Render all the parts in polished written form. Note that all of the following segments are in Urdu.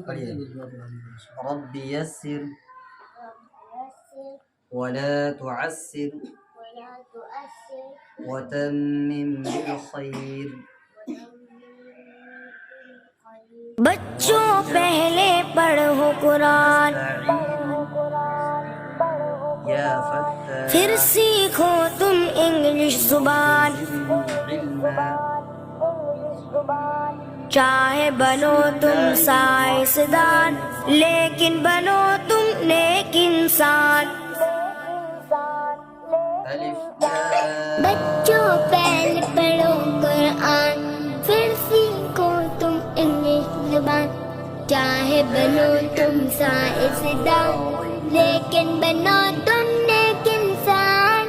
پڑھیے رب یسر ولا تعسر وتمم بالخیر. بچوں پہلے پڑھو قرآن، یا فتح پھر سیکھو تم انگلش زبان. چاہے بنو تم سائنسدان، لیکن بنو تم نیک انسان. بچوں پہلے پڑھو قرآن، پھر سیکھو تم انگلش زبان. چاہے بنو تم سائنسدان، لیکن بنو تم نیک انسان.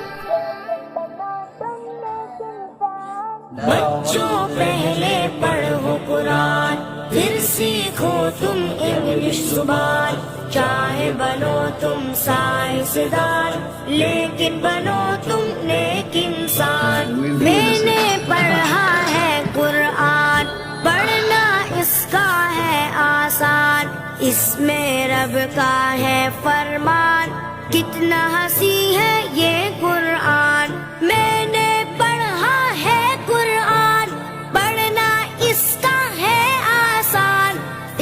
بچوں پہلے پڑھو قرآن، پھر سیکھو تم انگلش زبان. چاہے بنو تم سائنسدان، لیکن بنو تم نیک انسان. میں نے پڑھا ہے قرآن، پڑھنا اس کا ہے آسان. اس میں رب کا ہے فرمان، کتنا ہنسی ہے یہ قرآن. میں نے پڑھا ہے قرآن، پڑھنا اس کا ہے آسان.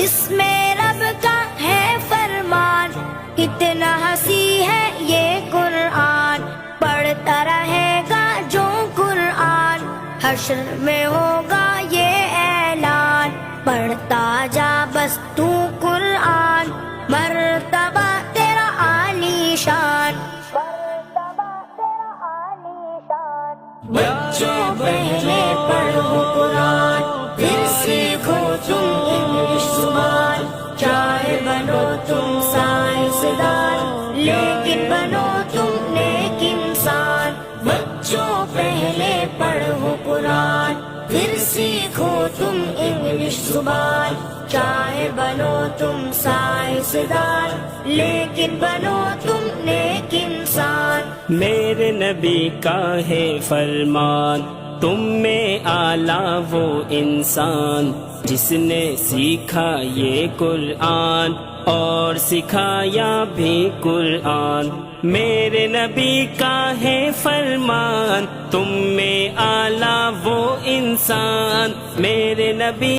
اس میں رب کا ہے فرمان، کتنا ہنسی ہے یہ قرآن. پڑھتا رہے گا جو قرآن، حشر میں ہوگا یہ اعلان. پڑھتا جا بس تو قرآن، مرتبہ تیرا عالی شان. بچوں پہلے پڑھو قرآن، پھر سیکھو تم انگلش زبان. چاہے بنو تم سائنسدان، لیکن بنو تم نیک انسان. بچوں پہلے پڑھو قرآن، پھر سیکھو تم انگلش زبان. چاہے بنو تم سائنسدان، لیکن بنو تم نیک انسان. میرے نبی کا ہے فرمان، تم میں اعلیٰ وہ انسان جس نے سیکھا یہ قرآن اور سکھایا بھی قرآن. میرے نبی کا ہے فرمان، تم میں اعلیٰ وہ انسان. میرے نبی